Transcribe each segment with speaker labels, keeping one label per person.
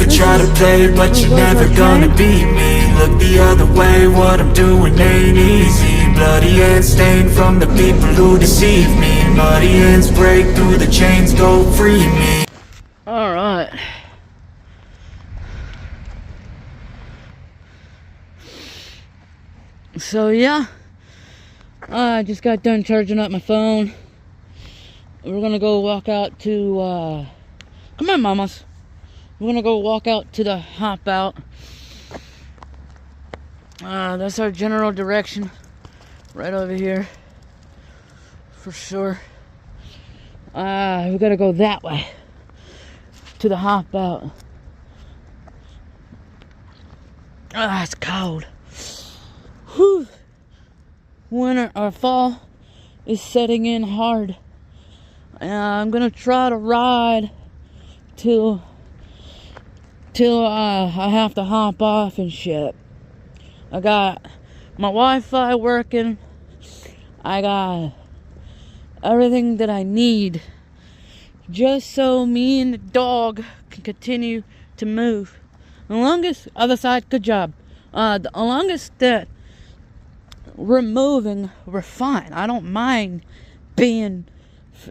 Speaker 1: could try to play, but you're never gonna beat me. Look the other way, what I'm doing ain't easy. Bloody hands stained from the people who deceive me. Muddy hands break through the chains, go free me.
Speaker 2: Alright. So yeah, I just got done charging up my phone. We're gonna go walk out to, come on, mamas. We're gonna go walk out to the hop out. That's our general direction. Right over here. For sure. We gotta go that way. To the hop out. It's cold. Whew. Winter or fall is setting in hard. I'm gonna try to ride till I have to hop off and shit. I got my Wi-Fi working. I got everything that I need just so me and the dog can continue to move. The longest, other side, good job. The longest that we're moving, we're fine. I don't mind being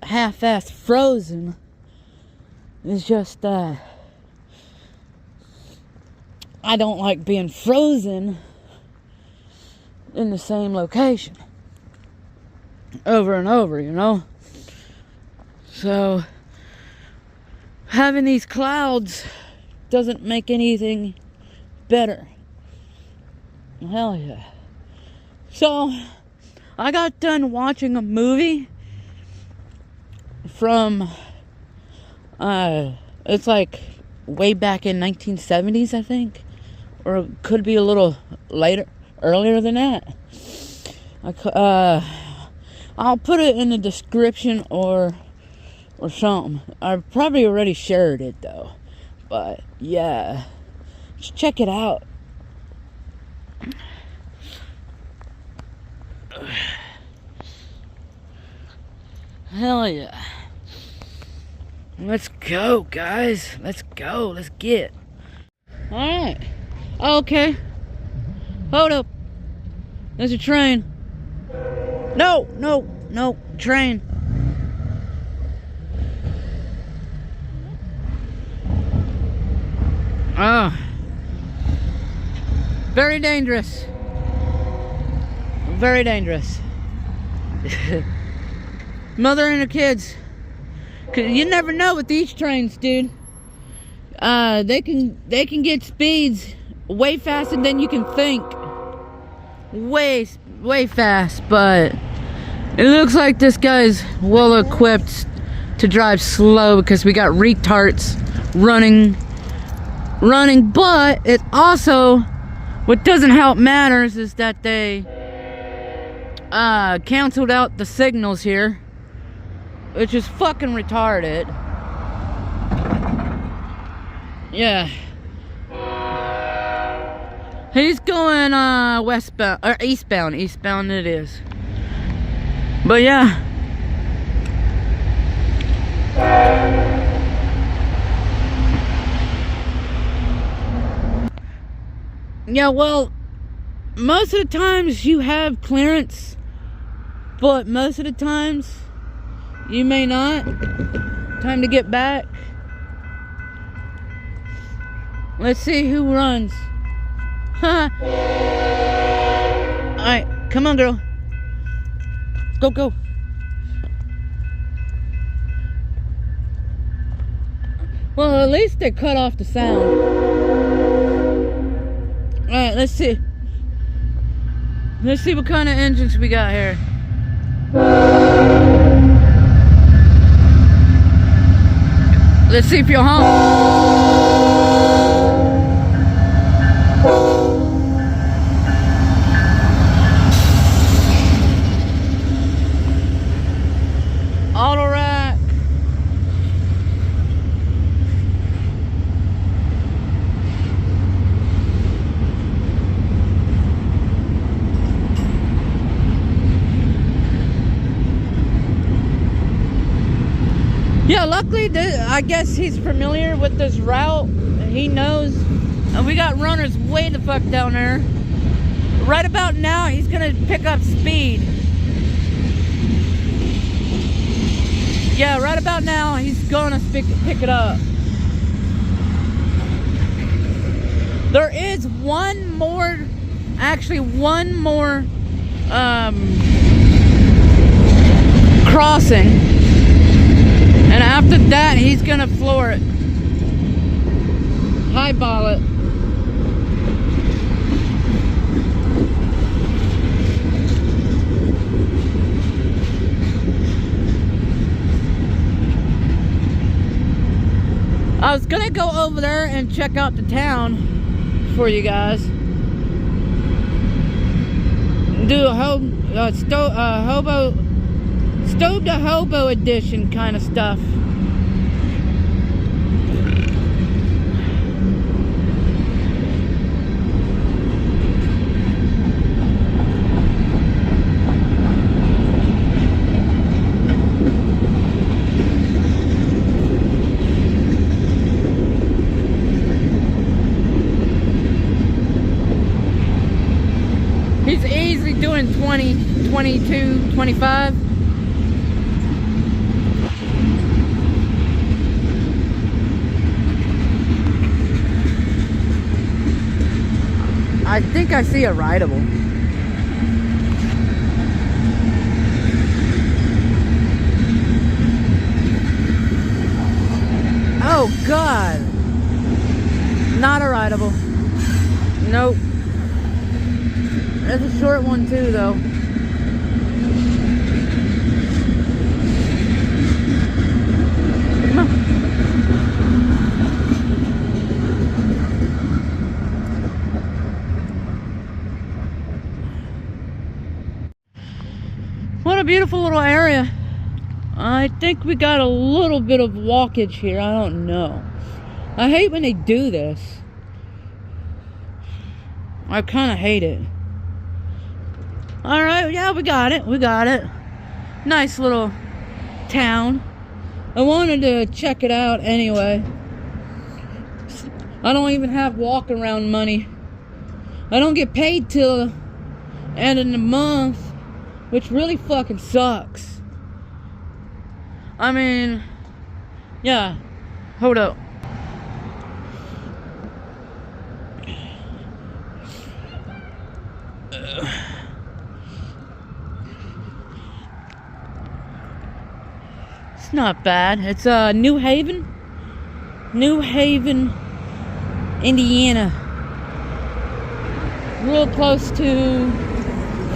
Speaker 2: half-assed frozen. It's just I don't like being frozen in the same location over and over, you know. So having these clouds doesn't make anything better. Hell yeah. So I got done watching a movie from it's like way back in 1970s, I think, or it could be a little earlier than that. I'll put it in the description or something. I probably already shared it though, but yeah, just check it out. Hell yeah. Let's go, guys. Let's go. Let's get. Alright. Okay. Hold up. There's a train. No. Train. Very dangerous. Very dangerous. Mother and her kids. 'Cause you never know with these trains, dude. They can get speeds way faster than you can think. Way fast, but it looks like this guy's well equipped to drive slow because we got retards running, but it also, what doesn't help matters is that they canceled out the signals here, which is fucking retarded. Yeah. He's going westbound or eastbound it is. But yeah. Yeah, well, most of the times you have clearance, but most of the times you may not. Time to get back. Let's see who runs. Alright, come on, girl. Go. Well, at least they cut off the sound. Alright, let's see. Let's see what kind of engines we got here. Let's see if you'll honk. Auto rack. Yeah, luckily, I guess he's familiar with this route. He knows. And we got runners way the fuck down there. Right about now, he's gonna pick up speed. Yeah, right about now, he's gonna pick it up. There is one more crossing, and after that he's gonna floor it, highball it. I was gonna go over there and check out the town for you guys. Do a stove to hobo edition kind of stuff. He's easily doing 20, 22, 25. I think I see a rideable. Oh God. Not a rideable. Nope. That's a short one too, though. Come on. What a beautiful little area. I think we got a little bit of walkage here. I don't know. I hate when they do this. I kind of hate it. Alright, yeah, we got it. We got it. Nice little town. I wanted to check it out anyway. I don't even have walk around money. I don't get paid till end of the month, which really fucking sucks. I mean, yeah. Hold up. It's not bad. It's New Haven, Indiana. Real close to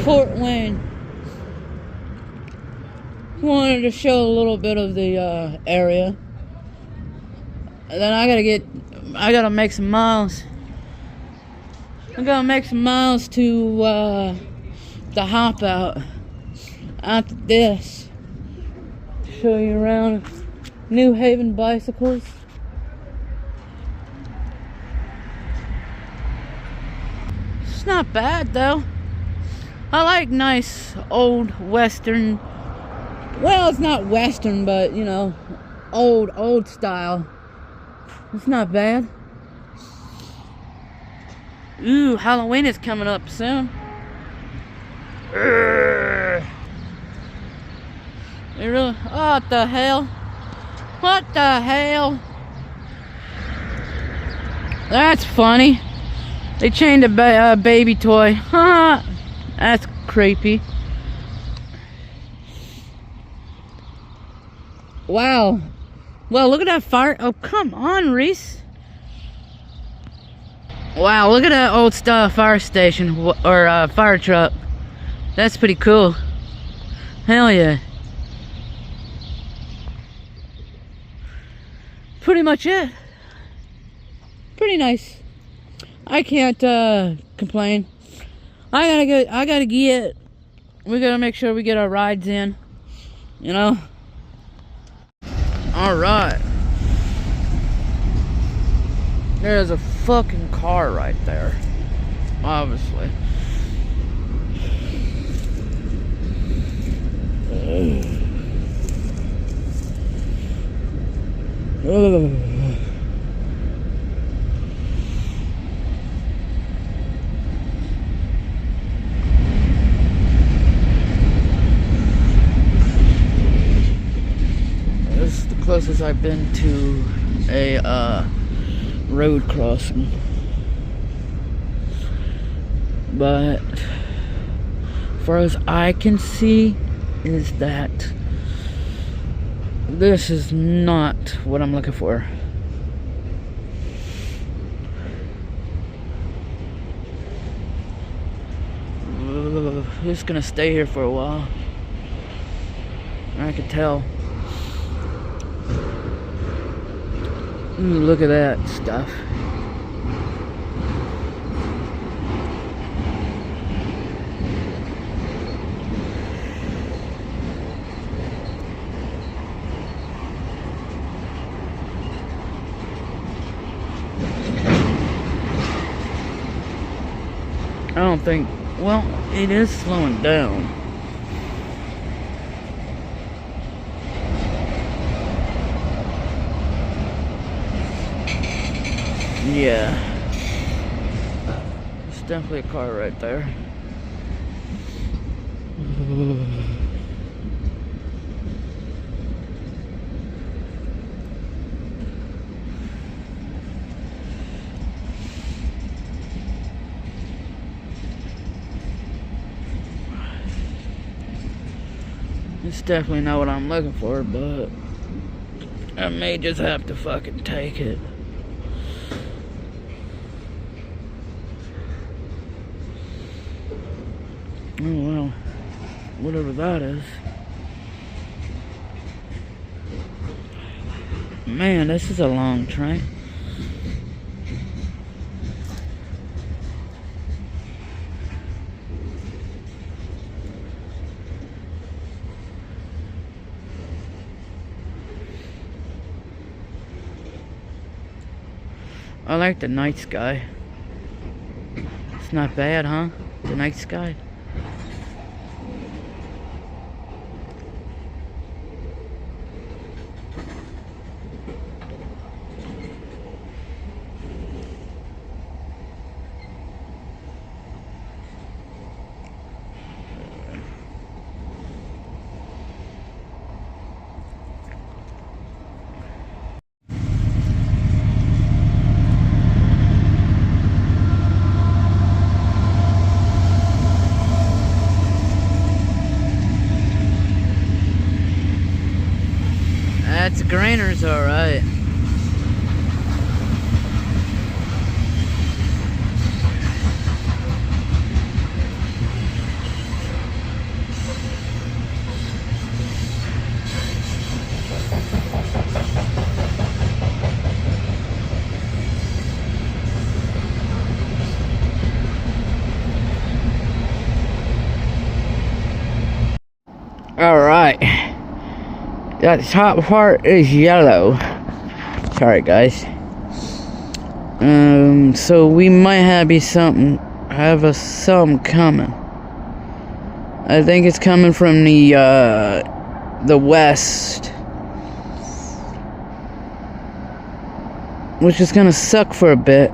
Speaker 2: Fort Wayne. Wanted to show a little bit of the area. And then I gotta make some miles. I gotta make some miles to the hop out after this. Show you around New Haven bicycles. It's not bad though. I like nice old western. Well, it's not western, but you know, old style. It's not bad. Ooh, Halloween is coming up soon. It really, oh, what the hell? What the hell? That's funny. They chained a baby toy. Huh? That's creepy. Wow. Well, look at that fire. Oh, come on, Reese. Wow, look at that old style fire station or fire truck. That's pretty cool. Hell yeah. Pretty much it. Pretty nice. I can't complain. We gotta make sure we get our rides in. You know? Alright. There's a fucking car right there. Obviously. I've been to a road crossing. But as far as I can see is that this is not what I'm looking for. Just gonna stay here for a while. I can tell. Ooh, look at that stuff. I don't think, well, it is slowing down. Yeah. There's definitely a car right there. It's definitely not what I'm looking for, but I may just have to fucking take it. Oh well, whatever that is. Man, this is a long train. I like the night sky. It's not bad, huh? The night sky. That's Grainer's, alright. Alright. That top part is yellow. Sorry, guys. So we might have something coming. I think it's coming from the west, which is gonna suck for a bit.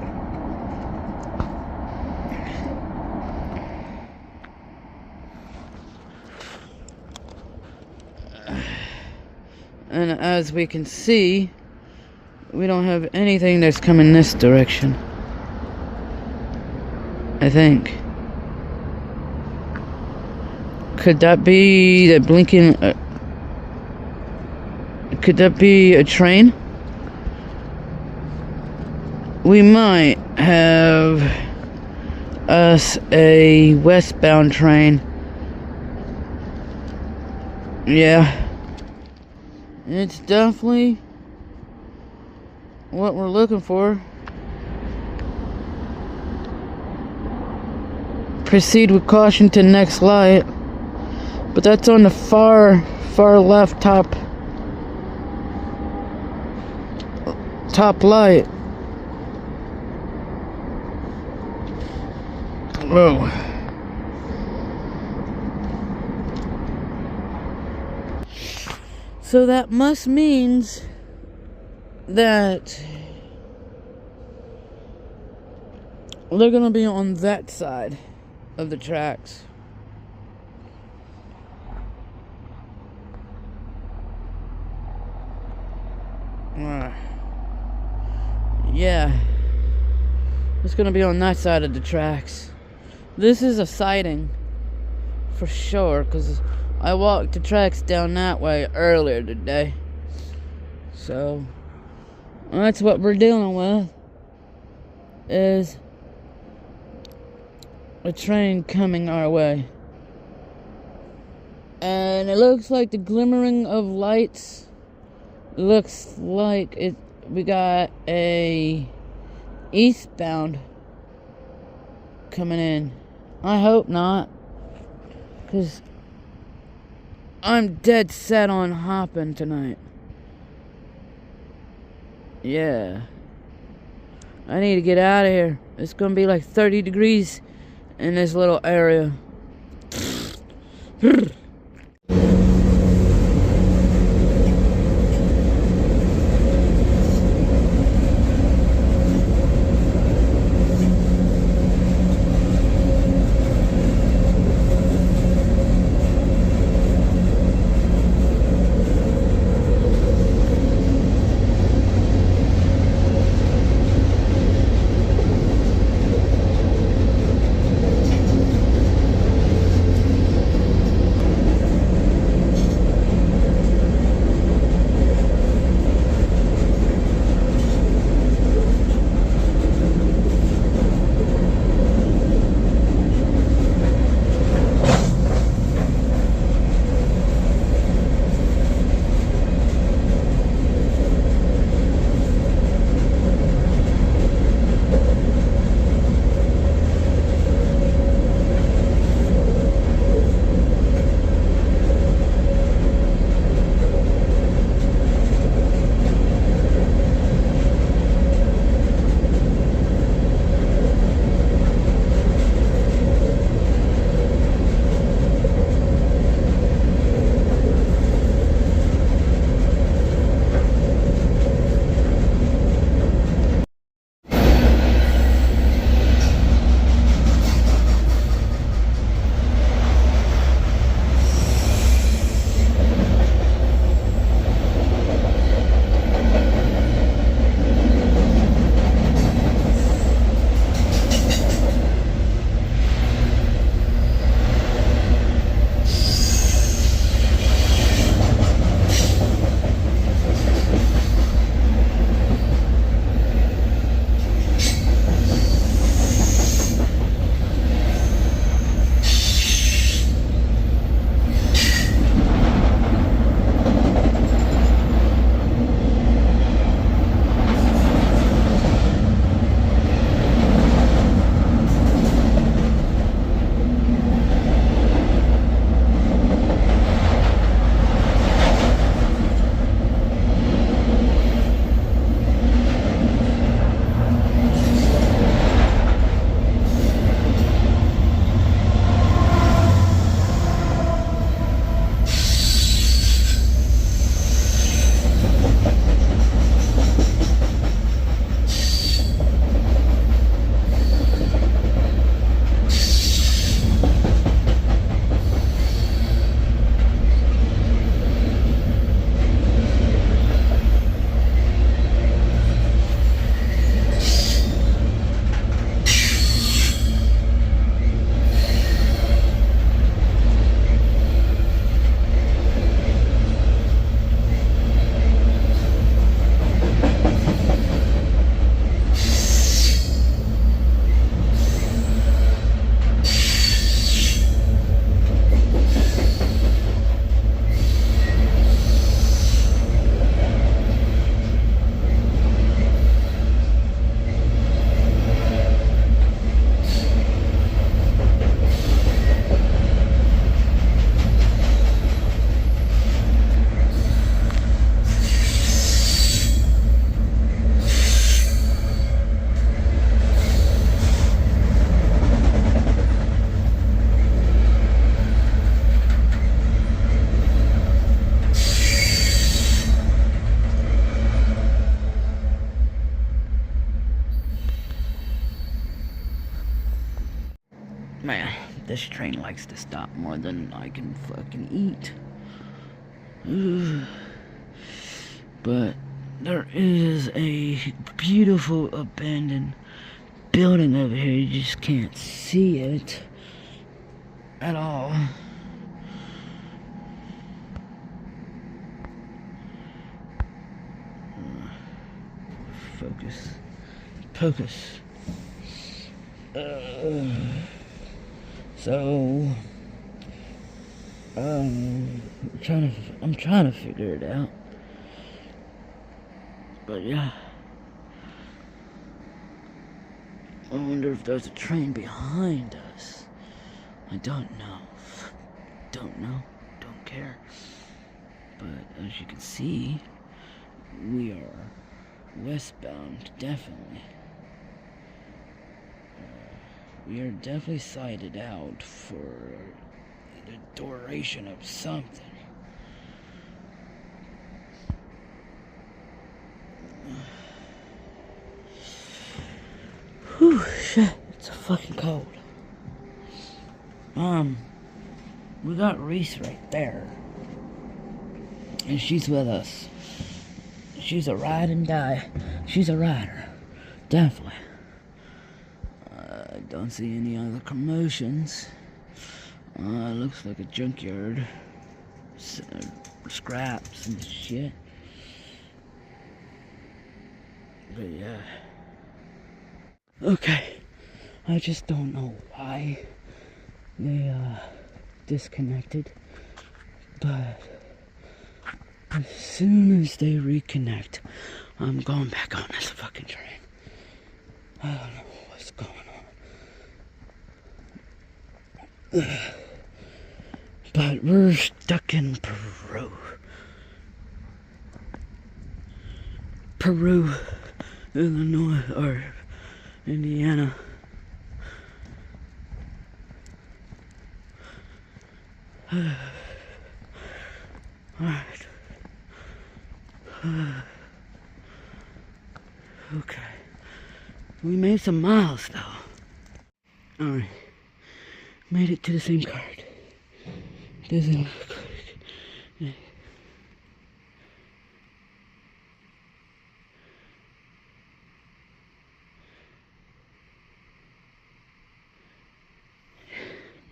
Speaker 2: And as we can see, we don't have anything that's coming this direction. I think. Could that be the blinking? Could that be a train? We might have us a westbound train. Yeah. It's definitely what we're looking for. Proceed with caution to next light. But that's on the far left top light. Whoa. So that must means that they're gonna be on that side of the tracks. Yeah. It's gonna be on that side of the tracks. This is a sighting. For sure, because I walked the tracks down that way earlier today. So, that's what we're dealing with. Is a train coming our way. And it looks like the glimmering of lights looks like we got a eastbound coming in. I hope not, because I'm dead set on hopping tonight. Yeah. I need to get out of here. It's gonna be like 30 degrees in this little area. Man, this train likes to stop more than I can fucking eat. But There is a beautiful abandoned building over here. You just can't see it at all. Focus. Focus. So I'm trying to figure it out. But yeah. I wonder if there's a train behind us. I don't know. Don't know. Don't care. But as you can see, we are westbound, definitely. We are definitely sighted out for the duration of something. Whew, shit, it's fucking cold. We got Reese right there. And she's with us. She's a ride and die. She's a rider. Definitely. I don't see any other commotions. Looks like a junkyard. Scraps and shit. But yeah. Okay. I just don't know why they disconnected. But as soon as they reconnect, I'm going back on this fucking train. I don't know what's going on. But we're stuck in Peru. Peru, Illinois, or Indiana. Alright. Okay. We made some miles though. Alright. Made it to the same card. Doesn't look like.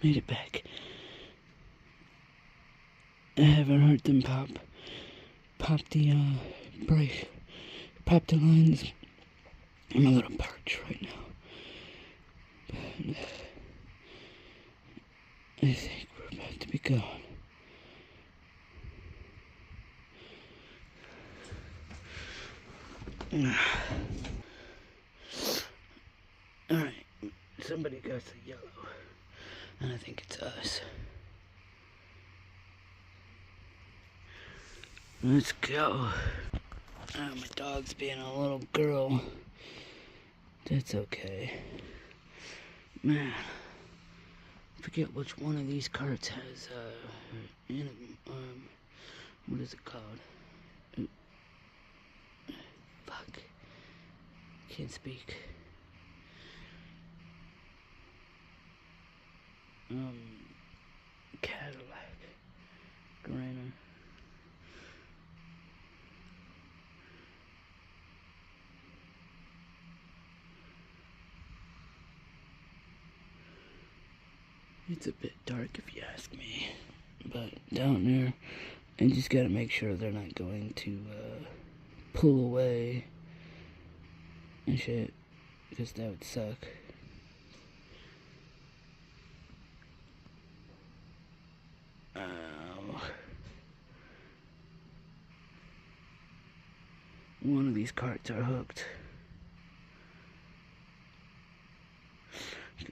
Speaker 2: Made it back. I haven't heard them pop the brake, pop the lines. I'm a little parched right now, but I think we're about to be gone. Alright, somebody got the yellow, and I think it's us. Let's go. Oh, my dog's being a little girl. That's okay. Man, I forget which one of these carts has, what is it called? Fuck. Can't speak. Cadillac. Grainer. It's a bit dark if you ask me, but down there, I just gotta make sure they're not going to pull away and shit, because that would suck. One of these carts are hooked.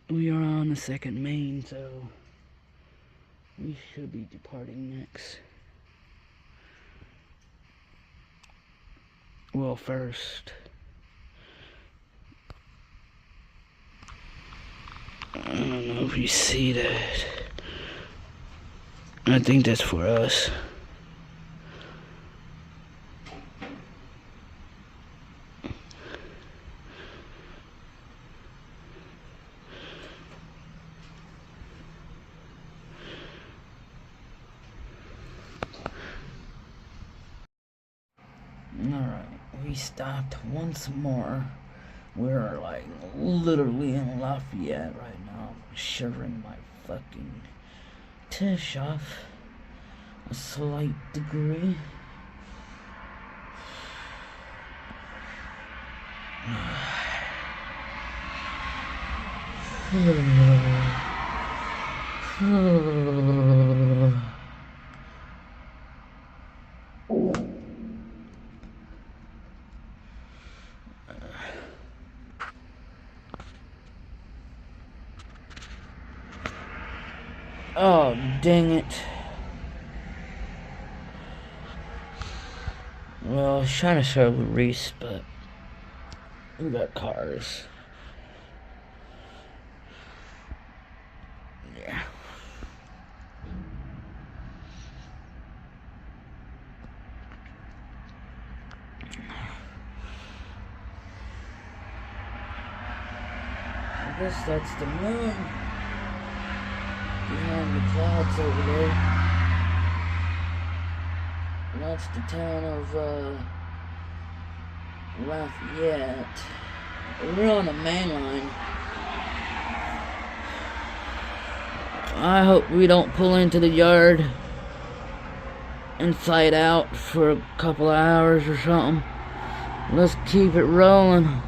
Speaker 2: We are on the second main, so we should be departing next. Well, first. I don't know if you see that. I think that's for us. Alright, we stopped once more. We're like literally in Lafayette right now. I'm shivering my fucking tish off a slight degree. Oh, dang it. Well, I was trying to show Reese, but we got cars. Yeah. I guess that's the moon behind the clouds over there. And that's the town of Lafayette. We're on the main line. I hope we don't pull into the yard and fight out for a couple of hours or something. Let's keep it rolling.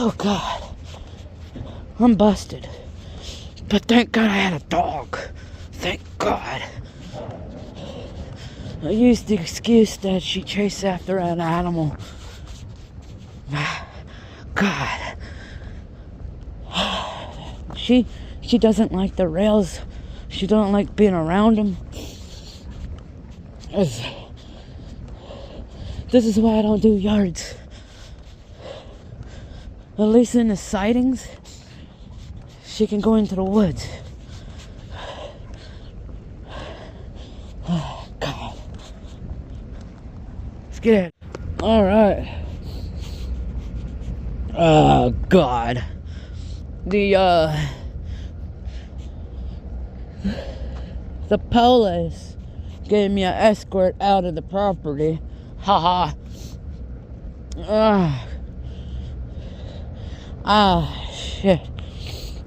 Speaker 2: Oh God, I'm busted. But thank God I had a dog. Thank God. I used the excuse that she chased after an animal. God. She doesn't like the rails. She don't like being around them. This is why I don't do yards. At least in the sightings, she can go into the woods. Oh, God. Let's get it. Alright. Oh, God. The police gave me an escort out of the property. Haha. Shit.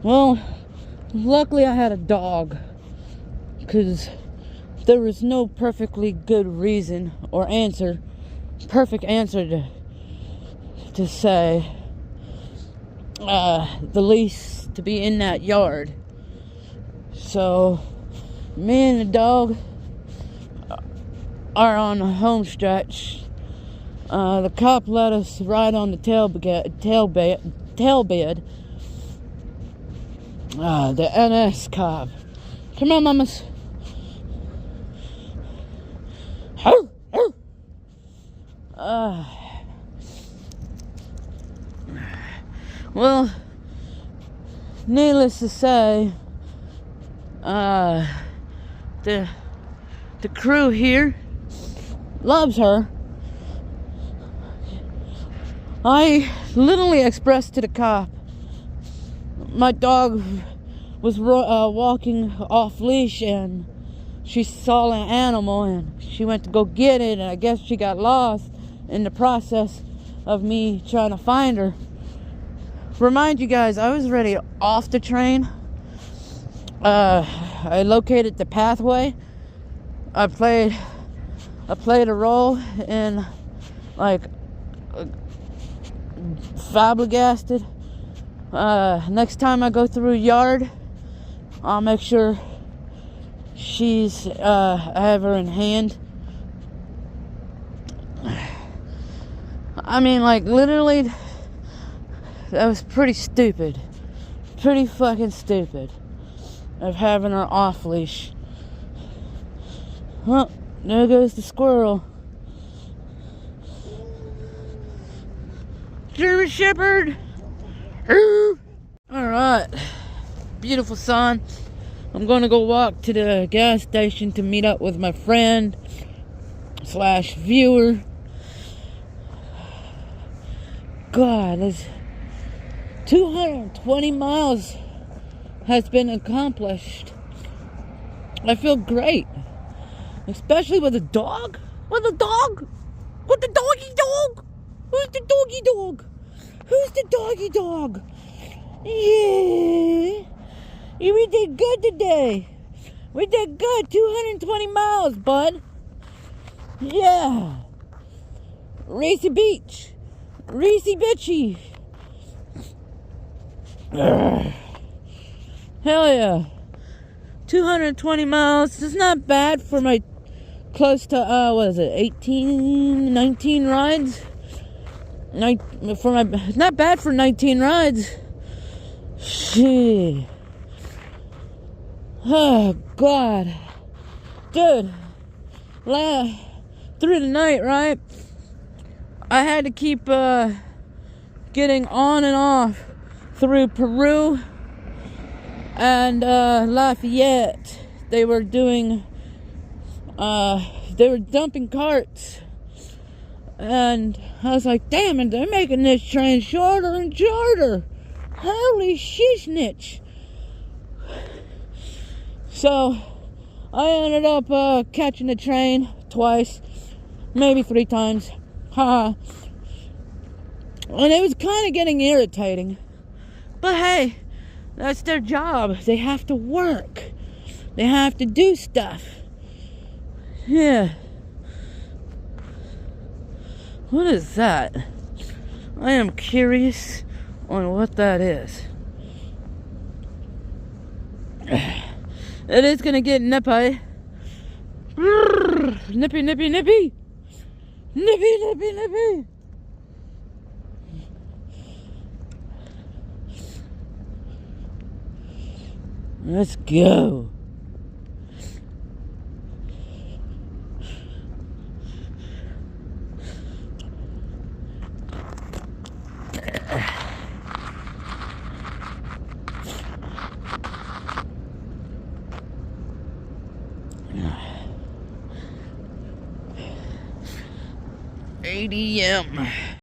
Speaker 2: Well, luckily I had a dog, because there was no perfectly good reason or perfect answer to say the lease to be in that yard. So me and the dog are on the home stretch. The cop let us ride on the tailbed. The NS cop. Come on, mamas. Well, needless to say, the crew here loves her. I literally expressed to the cop my dog was walking off leash and she saw an animal and she went to go get it, and I guess she got lost in the process of me trying to find her. Remind you guys, I was already off the train. I located the pathway. I played a role in like flabbergasted. Next time I go through a yard, I'll make sure I have her in hand. I mean, like, literally, that was pretty stupid. Pretty fucking stupid of having her off leash. Well, there goes the squirrel. German Shepherd. Alright. Beautiful sun. I'm gonna go walk to the gas station to meet up with my friend / viewer. God, this 220 miles has been accomplished. I feel great. Especially with a dog. With a dog. With the doggy dog. Who's the doggy dog? Who's the doggy dog? Yeah. We did good today. We did good. 220 miles, bud. Yeah. Racy Beach. Racy Bitchy. Hell yeah. 220 miles. It's not bad for my close to, what is it, 18, 19 rides? It's not bad for 19 rides. Shit. Oh, God. Dude. Through the night, right? I had to keep, getting on and off through Peru and, Lafayette. They were doing, they were dumping carts. And I was like, damn it, they're making this train shorter and shorter. Holy shiznitch. So, I ended up catching the train twice, maybe 3 times. Haha. And it was kind of getting irritating. But hey, that's their job. They have to work. They have to do stuff. Yeah. What is that? I am curious on what that is. It is gonna get nippy. Nippy, nippy, nippy. Nippy, nippy, nippy. Let's go. ADM.